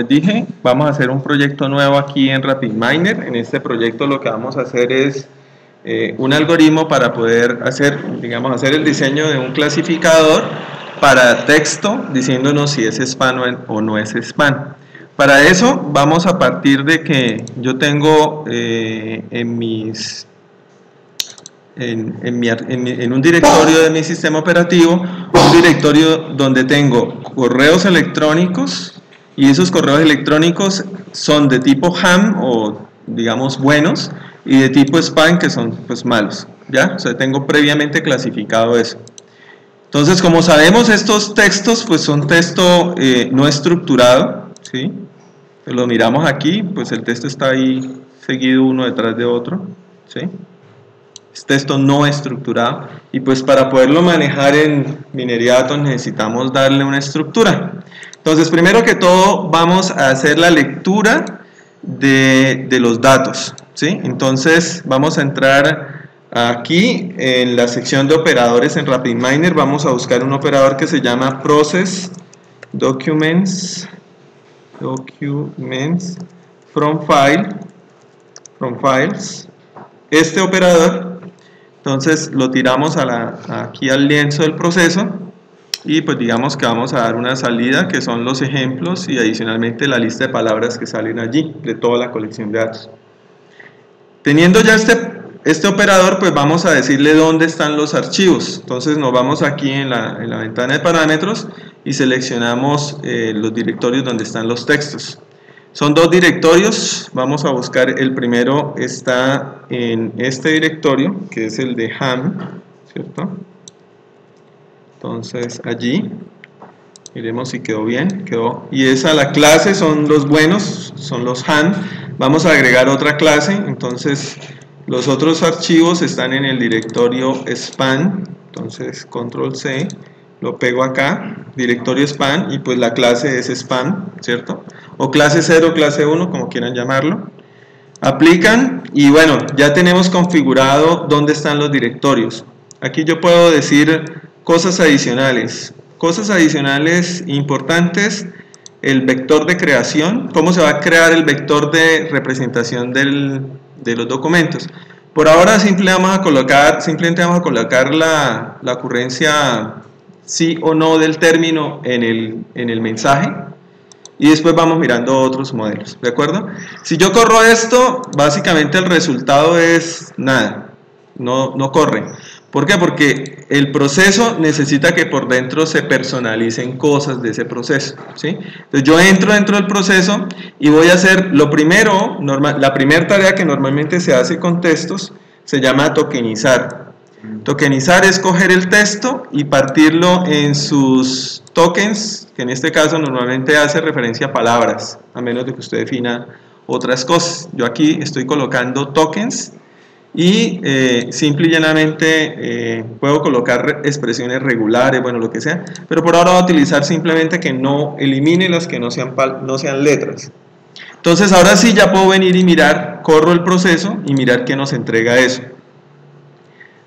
les dije, vamos a hacer un proyecto nuevo aquí en RapidMiner. En este proyecto lo que vamos a hacer es un algoritmo para poder hacer, digamos, hacer el diseño de un clasificador para texto diciéndonos si es spam o no es spam. Para eso vamos a partir de que yo tengo en un directorio de mi sistema operativo, un directorio donde tengo correos electrónicos, y esos correos electrónicos son de tipo ham o digamos buenos, y de tipo spam que son pues malos, ¿ya? O sea, tengo previamente clasificado eso. Entonces, como sabemos, estos textos pues son texto no estructurado, ¿sí? Lo miramos aquí, pues el texto está ahí seguido uno detrás de otro, ¿sí? Es texto no estructurado, y pues para poderlo manejar en minería de datos necesitamos darle una estructura. Entonces, primero que todo vamos a hacer la lectura de los datos, ¿sí? Entonces vamos a entrar aquí en la sección de operadores en RapidMiner. Vamos a buscar un operador que se llama Process Documents from Files. Este operador, entonces lo tiramos aquí al lienzo del proceso, y pues digamos que vamos a dar una salida que son los ejemplos y adicionalmente la lista de palabras que salen allí de toda la colección de datos. Teniendo ya este operador, pues vamos a decirle dónde están los archivos. Entonces nos vamos aquí en la ventana de parámetros y seleccionamos los directorios donde están los textos. Son dos directorios, vamos a buscar, el primero está en este directorio, que es el de ham, ¿cierto? Entonces allí, miremos si quedó bien, quedó, y esa la clase son los buenos, son los ham. Vamos a agregar otra clase, entonces los otros archivos están en el directorio spam, entonces control C, lo pego acá, directorio spam, y pues la clase es spam, ¿cierto? O clase 0, clase 1, como quieran llamarlo. Aplican, y bueno, ya tenemos configurado dónde están los directorios. Aquí yo puedo decir cosas adicionales importantes, el vector de creación, cómo se va a crear el vector de representación de los documentos. Por ahora simplemente vamos a colocar la ocurrencia sí o no del término en el mensaje, y después vamos mirando otros modelos, ¿de acuerdo? Si yo corro esto, básicamente el resultado es nada, no corre. ¿Por qué? Porque el proceso necesita que por dentro se personalicen cosas de ese proceso, ¿sí? Entonces yo entro dentro del proceso y voy a hacer lo primero, la primera tarea que normalmente se hace con textos se llama tokenizar. Tokenizar es coger el texto y partirlo en sus tokens, que en este caso normalmente hace referencia a palabras, a menos de que usted defina otras cosas. Yo aquí estoy colocando tokens, y simple y llanamente puedo colocar expresiones regulares, bueno, lo que sea, pero por ahora voy a utilizar simplemente que no elimine las que no sean letras. Entonces ahora sí ya puedo venir y mirar, corro el proceso y mirar qué nos entrega eso.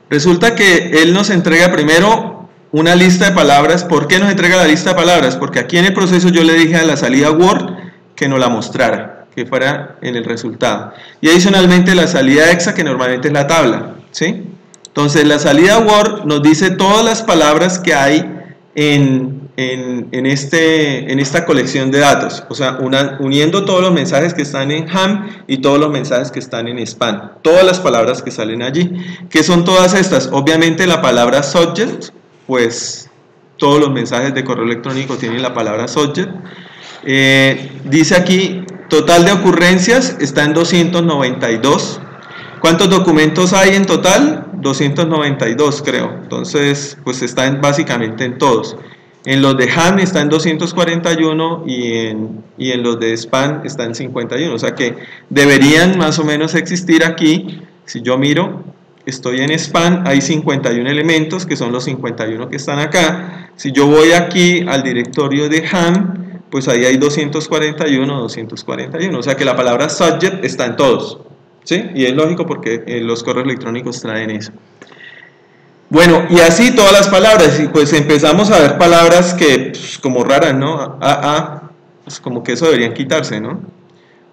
Resulta que él nos entrega primero una lista de palabras. ¿Por qué nos entrega la lista de palabras? Porque aquí en el proceso yo le dije a la salida Word que nos la mostrara, que fuera en el resultado, y adicionalmente la salida exa, que normalmente es la tabla, ¿sí? Entonces la salida Word nos dice todas las palabras que hay en esta colección de datos, o sea, uniendo todos los mensajes que están en ham y todos los mensajes que están en spam, todas las palabras que salen allí. ¿Qué son todas estas? Obviamente la palabra subject, pues todos los mensajes de correo electrónico tienen la palabra subject. Dice aquí, total de ocurrencias está en 292. ¿Cuántos documentos hay en total? 292 creo. Entonces pues está básicamente en todos. En los de ham está en 241 y en los de spam está en 51. O sea que deberían más o menos existir aquí. Si yo miro, estoy en spam, hay 51 elementos que son los 51 que están acá. Si yo voy aquí al directorio de ham, pues ahí hay 241, o sea que la palabra subject está en todos, ¿sí? Y es lógico porque los correos electrónicos traen eso. Bueno, y así todas las palabras, y pues empezamos a ver palabras que, pues, como raras, ¿no? pues como que eso deberían quitarse, ¿no?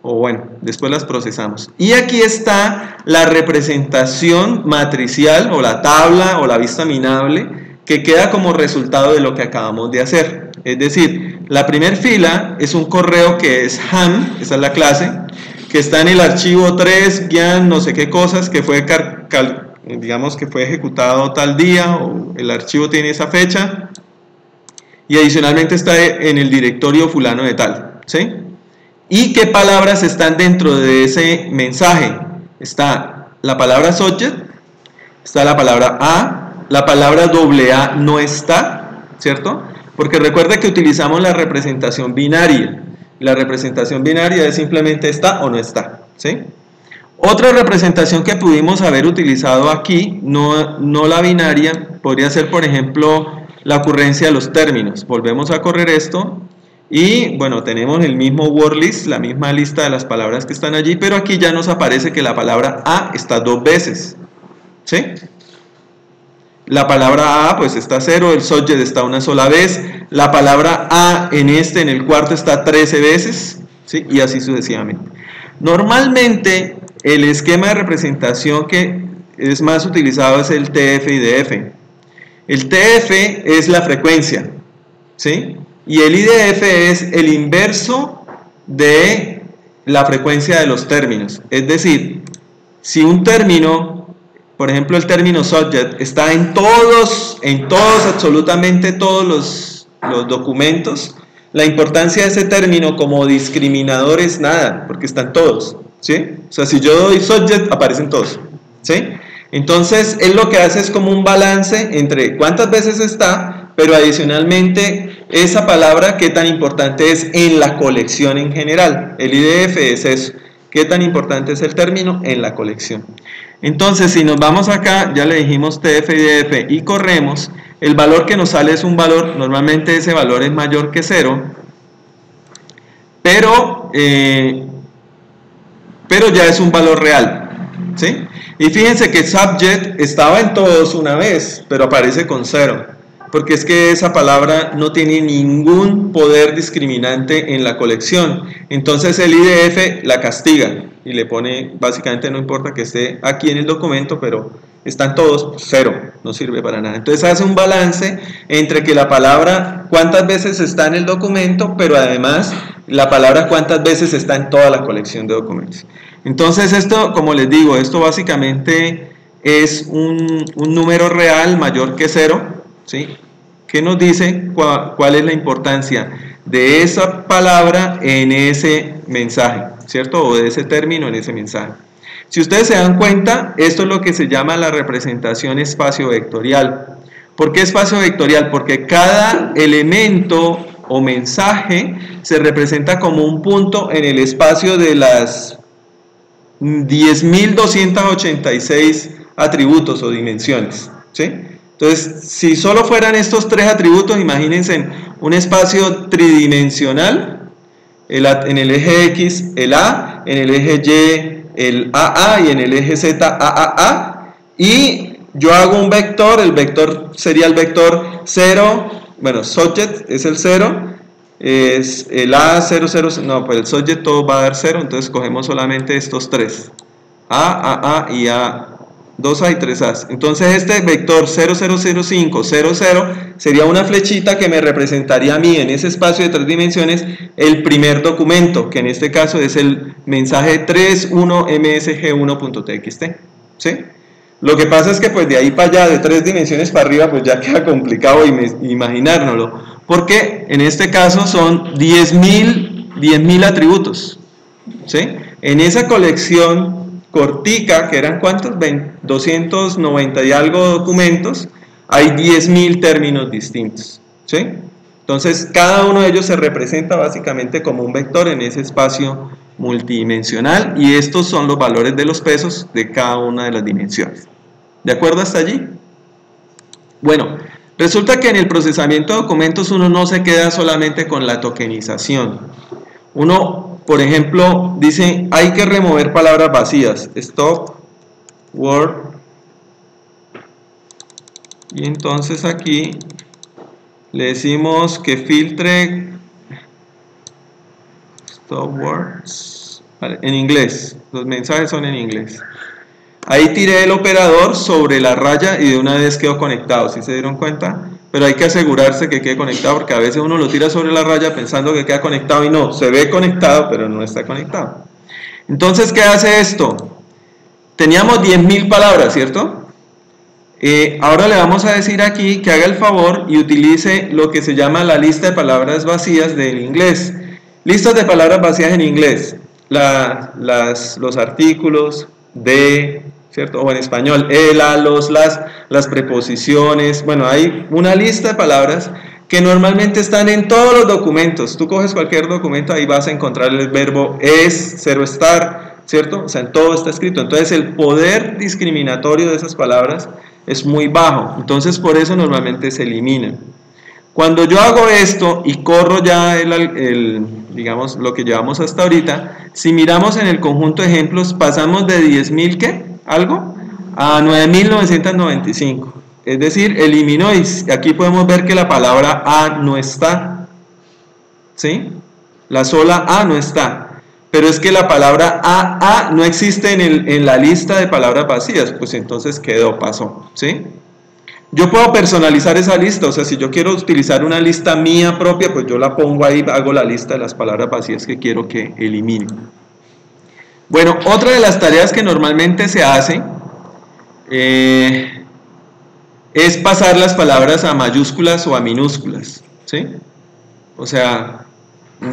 O bueno, después las procesamos. Y aquí está la representación matricial o la tabla o la vista minable que queda como resultado de lo que acabamos de hacer. Es decir, la primera fila es un correo que es ham, esa es la clase, que está en el archivo 3, guian no sé qué cosas, que fue, digamos que fue ejecutado tal día, o el archivo tiene esa fecha, y adicionalmente está en el directorio fulano de tal, ¿sí? ¿Y qué palabras están dentro de ese mensaje? Está la palabra subject, está la palabra a, la palabra AA no está, ¿cierto? Porque recuerda que utilizamos la representación binaria. La representación binaria es simplemente está o no está, ¿sí? Otra representación que pudimos haber utilizado aquí, no la binaria, podría ser, por ejemplo, la ocurrencia de los términos. Volvemos a correr esto. Y bueno, tenemos el mismo word list, la misma lista de las palabras que están allí, pero aquí ya nos aparece que la palabra a está 2 veces, ¿sí? La palabra a pues está 0, el subject está una sola vez, la palabra a en el cuarto está 13 veces, ¿sí? Y así sucesivamente. Normalmente el esquema de representación que es más utilizado es el TF y DF. El TF es la frecuencia, ¿sí? Y el IDF es el inverso de la frecuencia de los términos. Es decir, si un término, por ejemplo el término subject, está en todos, absolutamente todos los documentos, la importancia de ese término como discriminador es nada, porque están todos, ¿sí? O sea, si yo doy subject, aparecen todos, ¿sí? Entonces, él lo que hace es como un balance entre cuántas veces está, pero adicionalmente esa palabra qué tan importante es en la colección en general. El IDF es eso, qué tan importante es el término en la colección. Entonces, si nos vamos acá, ya le dijimos TF y DF y corremos, el valor que nos sale es un valor, normalmente ese valor es mayor que 0, pero ya es un valor real, ¿sí? Y fíjense que subject estaba en todos una vez, pero aparece con 0, porque es que esa palabra no tiene ningún poder discriminante en la colección. Entonces el IDF la castiga y le pone, básicamente no importa que esté aquí en el documento, pero están todos 0, no sirve para nada. Entonces hace un balance entre que la palabra cuántas veces está en el documento, pero además la palabra cuántas veces está en toda la colección de documentos. Entonces esto, como les digo, esto básicamente es un número real mayor que 0, ¿sí? Que nos dice cuál es la importancia de esa palabra en ese mensaje, ¿cierto? O de ese término en ese mensaje. Si ustedes se dan cuenta, esto es lo que se llama la representación espacio-vectorial. ¿Por qué espacio vectorial? Porque cada elemento o mensaje se representa como un punto en el espacio de las 10.286 atributos o dimensiones, ¿sí? Entonces, si solo fueran estos 3 atributos, imagínense un espacio tridimensional, en el eje X el A, en el eje Y el AA y en el eje Z AAA, y yo hago un vector, el vector sería el vector 0, bueno, subject es el 0, es el A, 0, 0, no, pues el subject todo va a dar 0, entonces cogemos solamente estos 3, A, y A, 2A y 3A. Entonces este vector 0005, 00 sería una flechita que me representaría a mí en ese espacio de 3 dimensiones el primer documento, que en este caso es el mensaje 31msg1.txt, ¿sí? Lo que pasa es que pues de ahí para allá, de 3 dimensiones para arriba, pues ya queda complicado imaginárnoslo, porque en este caso son 10.000 atributos, ¿sí? En esa colección cortica, que eran ¿cuántos? 290 y algo documentos, hay 10.000 términos distintos, ¿sí? Entonces cada uno de ellos se representa básicamente como un vector en ese espacio multidimensional, y estos son los valores de los pesos de cada una de las dimensiones. ¿De acuerdo hasta allí? Bueno, resulta que en el procesamiento de documentos uno no se queda solamente con la tokenización. Uno, por ejemplo, dice hay que remover palabras vacías, stop word, y entonces aquí le decimos que filtre Stop words. Vale, en inglés. Los mensajes son en inglés. Ahí tiré el operador sobre la raya y de una vez quedó conectado. ¿Sí se dieron cuenta? Pero hay que asegurarse que quede conectado porque a veces uno lo tira sobre la raya pensando que queda conectado y no. Se ve conectado, pero no está conectado. Entonces, ¿qué hace esto? Teníamos 10.000 palabras, ¿cierto? Ahora le vamos a decir aquí que haga el favor y utilice lo que se llama la lista de palabras vacías del inglés. Listas de palabras vacías en inglés. Los artículos, de, ¿cierto? O en español, el, a, los, las preposiciones. Bueno, hay una lista de palabras que normalmente están en todos los documentos. Tú coges cualquier documento, ahí vas a encontrar el verbo es, cero estar, ¿cierto? O sea, en todo está escrito. Entonces, el poder discriminatorio de esas palabras es muy bajo. Entonces, por eso normalmente se eliminan. Cuando yo hago esto y corro ya digamos, lo que llevamos hasta ahorita, si miramos en el conjunto de ejemplos, pasamos de 10.000, ¿qué? ¿Algo? A 9.995. Es decir, eliminó, y aquí podemos ver que la palabra a no está. ¿Sí? La sola a no está. Pero es que la palabra a no existe en la lista de palabras vacías, pues entonces quedó, pasó. ¿Sí? Yo puedo personalizar esa lista, o sea, si yo quiero utilizar una lista mía propia, pues yo la pongo ahí, hago la lista de las palabras vacías que quiero que elimine. Bueno, otra de las tareas que normalmente se hace es pasar las palabras a mayúsculas o a minúsculas, ¿sí? O sea,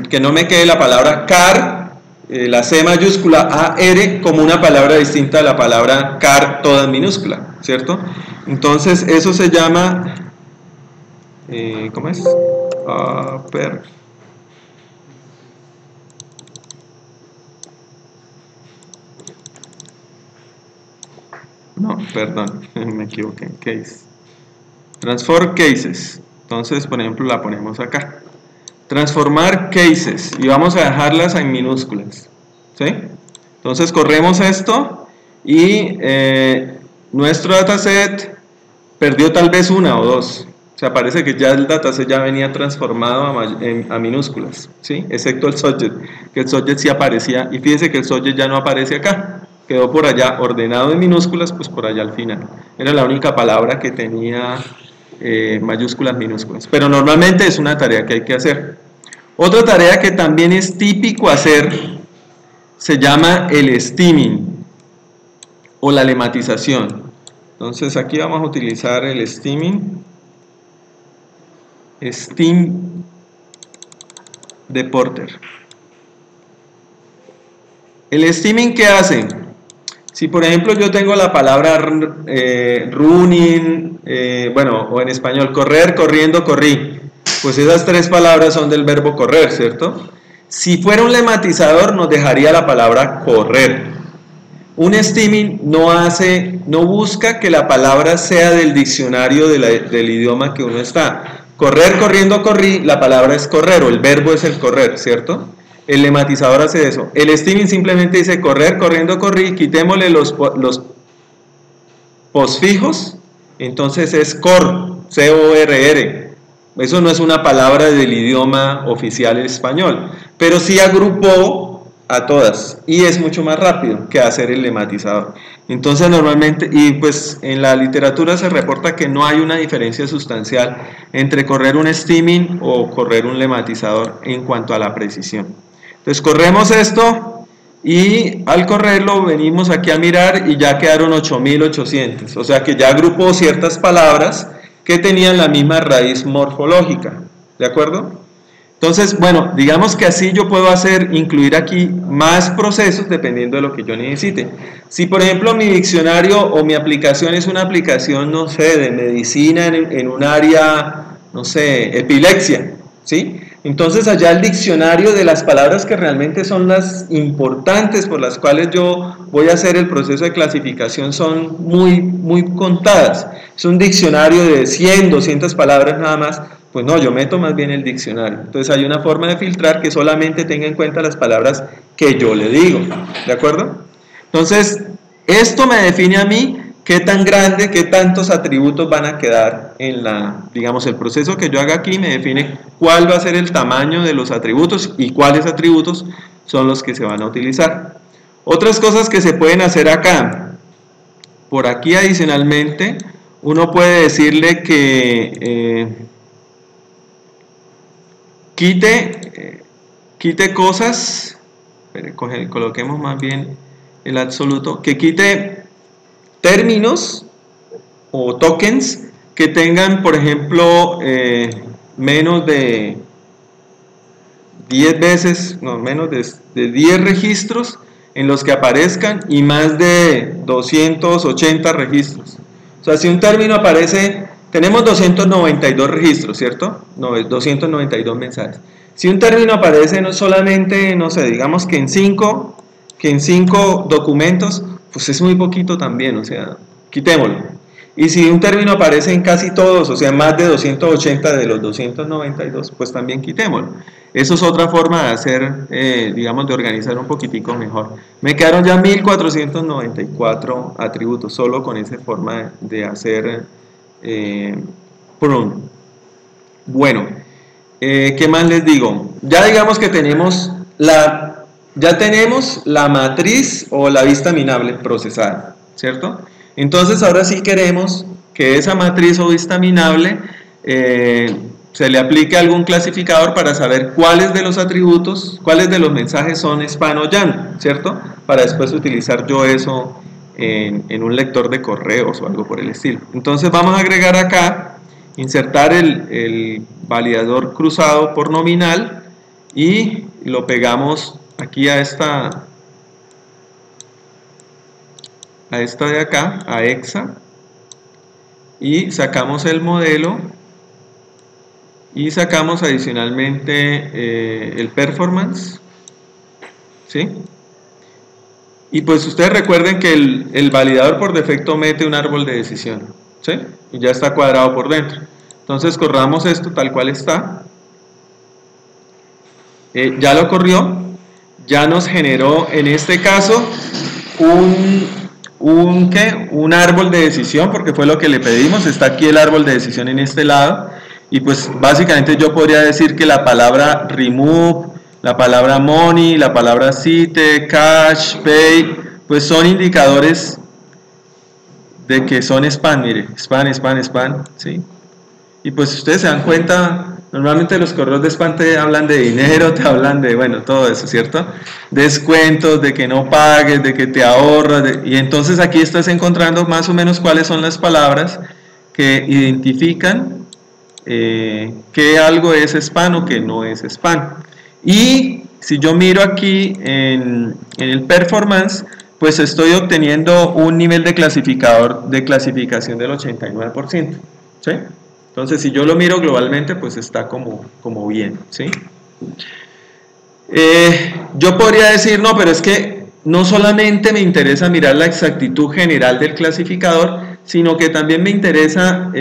que no me quede la palabra car, la C mayúscula, AR, como una palabra distinta a la palabra car, toda en minúscula, ¿cierto? Entonces, eso se llama, ¿cómo es? No, perdón, me equivoqué, case. Transform cases. Entonces, por ejemplo, la ponemos acá. Transformar cases y vamos a dejarlas en minúsculas, ¿sí? Entonces corremos esto y nuestro dataset perdió tal vez una o dos. O sea, parece que ya el dataset ya venía transformado a minúsculas, ¿sí? Excepto el subject, que el subject sí aparecía, y fíjense que el subject ya no aparece acá, quedó por allá ordenado en minúsculas, pues por allá al final. Era la única palabra que tenía mayúsculas, minúsculas, pero normalmente es una tarea que hay que hacer. Otra tarea que también es típico hacer se llama el stemming o la lematización. Entonces aquí vamos a utilizar el stemming, stem de Porter. El stemming, ¿qué hace? Si por ejemplo yo tengo la palabra running, bueno, o en español correr, corriendo, corrí, pues esas tres palabras son del verbo correr, ¿cierto? Si fuera un lematizador nos dejaría la palabra correr. Un stemming no busca que la palabra sea del diccionario del idioma que uno está. Correr, corriendo, corrí, la palabra es correr, o el verbo es el correr, ¿cierto? El lematizador hace eso. El stemming simplemente dice correr, corriendo, corrí, quitémosle los posfijos, entonces es cor, C-O-R-R. Eso no es una palabra del idioma oficial español, pero sí agrupó a todas y es mucho más rápido que hacer el lematizador. Entonces normalmente, y pues en la literatura se reporta que no hay una diferencia sustancial entre correr un stemming o correr un lematizador en cuanto a la precisión. Entonces corremos esto y al correrlo venimos aquí a mirar y ya quedaron 8.800, o sea que ya agrupó ciertas palabras que tenían la misma raíz morfológica, ¿de acuerdo? Entonces, bueno, digamos que así yo puedo incluir aquí más procesos dependiendo de lo que yo necesite. Si por ejemplo mi diccionario o mi aplicación es una aplicación, no sé, de medicina en un área, no sé, epilepsia, ¿sí? Entonces allá el diccionario de las palabras que realmente son las importantes por las cuales yo voy a hacer el proceso de clasificación son muy contadas. Es un diccionario de 100, 200 palabras nada más. Pues no, yo meto más bien el diccionario. Entonces hay una forma de filtrar que solamente tenga en cuenta las palabras que yo le digo, ¿de acuerdo? Entonces, esto me define a mí qué tan grande, qué tantos atributos van a quedar en la, digamos, el proceso que yo haga aquí me define cuál va a ser el tamaño de los atributos y cuáles atributos son los que se van a utilizar. Otras cosas que se pueden hacer acá, por aquí adicionalmente, uno puede decirle que quite cosas, coloquemos más bien el absoluto, que quite términos o tokens que tengan, por ejemplo, menos de 10 veces, no, menos de 10 registros en los que aparezcan y más de 280 registros. O sea, si un término aparece, tenemos 292 registros, ¿cierto? No, 292 mensajes. Si un término aparece no solamente, no sé, digamos que en 5 documentos, pues es muy poquito también, o sea, quitémoslo. Y si un término aparece en casi todos, o sea, más de 280 de los 292, pues también quitémoslo. Eso es otra forma de hacer, digamos, de organizar un poquitico mejor. Me quedaron ya 1494 atributos, solo con esa forma de hacer prune. Bueno, ¿qué más les digo? Ya digamos que tenemos la matriz o la vista minable procesada, ¿cierto? Entonces ahora sí queremos que esa matriz o vista minable se le aplique algún clasificador para saber cuáles de los atributos, cuáles de los mensajes son span o YAML, ¿cierto? Para después utilizar yo eso en un lector de correos o algo por el estilo. Entonces vamos a agregar acá, insertar el validador cruzado por nominal y lo pegamos aquí a esta de acá, a EXA, y sacamos el modelo y sacamos adicionalmente el performance, ¿sí? Y pues ustedes recuerden que el validador por defecto mete un árbol de decisión, ¿sí? Y ya está cuadrado por dentro. Entonces corramos esto tal cual está. Ya lo corrió, ya nos generó en este caso un árbol de decisión, porque fue lo que le pedimos. Está aquí el árbol de decisión en este lado, y pues básicamente yo podría decir que la palabra remove, la palabra money, la palabra cite, cash, pay, pues son indicadores de que son spam. Mire, spam, ¿sí? Y pues si ustedes se dan cuenta, normalmente los correos de spam te hablan de dinero, te hablan de, bueno, todo eso, ¿cierto? Descuentos, de que no pagues, de que te ahorras, y entonces aquí estás encontrando más o menos cuáles son las palabras que identifican que algo es spam o que no es spam. Y si yo miro aquí en el performance, pues estoy obteniendo un nivel de clasificación del 89%, ¿sí? Entonces, si yo lo miro globalmente, pues está como bien, ¿sí? Yo podría decir, no, pero es que no solamente me interesa mirar la exactitud general del clasificador, sino que también me interesa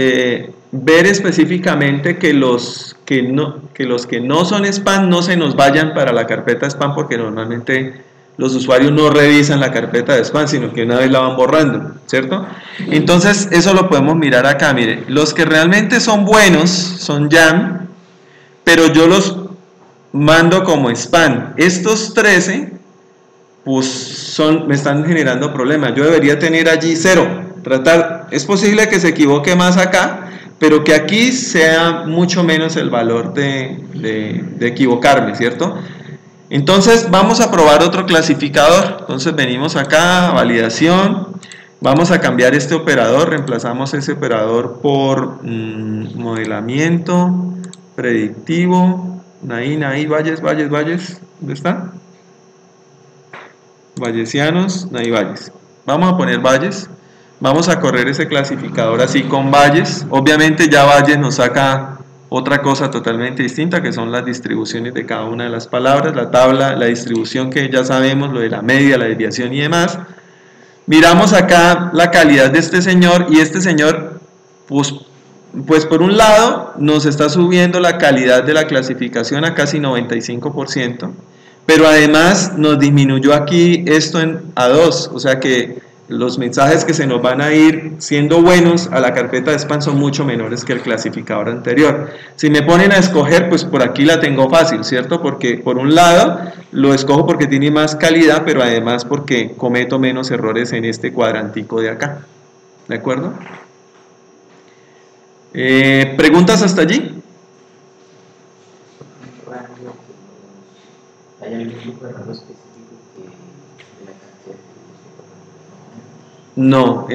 ver específicamente que los que no son spam no se nos vayan para la carpeta spam, porque normalmente los usuarios no revisan la carpeta de spam, sino que una vez la van borrando, ¿cierto? Entonces eso lo podemos mirar acá. Mire, los que realmente son buenos son YAML, pero yo los mando como spam. Estos 13 pues me están generando problemas. Yo debería tener allí 0. Es posible que se equivoque más acá, pero que aquí sea mucho menos el valor de equivocarme, ¿cierto? Entonces vamos a probar otro clasificador. Entonces venimos acá, validación, vamos a cambiar este operador, reemplazamos ese operador por modelamiento, predictivo, Valles, ¿dónde está? Vallesianos, Valles. Vamos a poner Valles, vamos a correr ese clasificador así con Valles. Obviamente ya Valles nos saca otra cosa totalmente distinta, que son las distribuciones de cada una de las palabras, la tabla, la distribución que ya sabemos, lo de la media, la desviación y demás. Miramos acá la calidad de este señor, y este señor, pues por un lado, nos está subiendo la calidad de la clasificación a casi 95%, pero además nos disminuyó aquí esto a 2, o sea que los mensajes que se nos van a ir siendo buenos a la carpeta de spam son mucho menores que el clasificador anterior. Si me ponen a escoger, pues por aquí la tengo fácil, ¿cierto? Porque por un lado lo escojo porque tiene más calidad, pero además porque cometo menos errores en este cuadrantico de acá. ¿De acuerdo? ¿Preguntas hasta allí? ¿Hay algún tipo de rango específico que de la cantidad de No,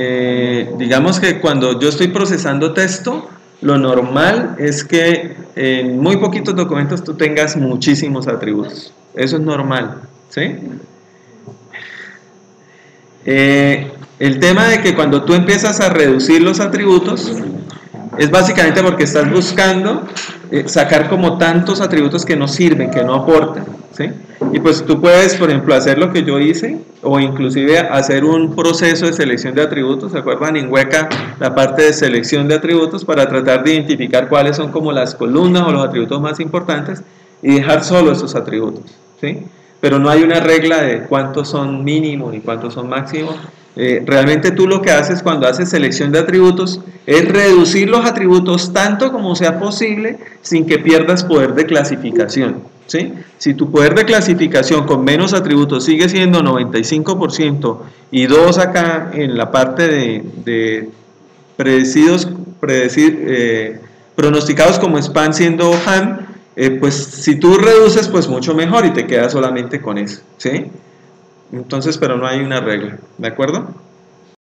digamos que cuando yo estoy procesando texto, lo normal es que en muy poquitos documentos tú tengas muchísimos atributos. Eso es normal, ¿sí? El tema de que cuando tú empiezas a reducir los atributos es básicamente porque estás buscando sacar como tantos atributos que no sirven, que no aportan, ¿sí? Y pues tú puedes, por ejemplo, hacer lo que yo hice o inclusive hacer un proceso de selección de atributos. ¿Se acuerdan en Weka la parte de selección de atributos para tratar de identificar cuáles son como las columnas o los atributos más importantes y dejar solo esos atributos, ¿sí? Pero no hay una regla de cuántos son mínimos y cuántos son máximos. Realmente tú lo que haces cuando haces selección de atributos es reducir los atributos tanto como sea posible sin que pierdas poder de clasificación, ¿sí? Si tu poder de clasificación con menos atributos sigue siendo 95% y 2 acá en la parte de pronosticados como spam siendo ham, pues si tú reduces, pues mucho mejor y te quedas solamente con eso, ¿sí? Entonces, pero no hay una regla, ¿de acuerdo?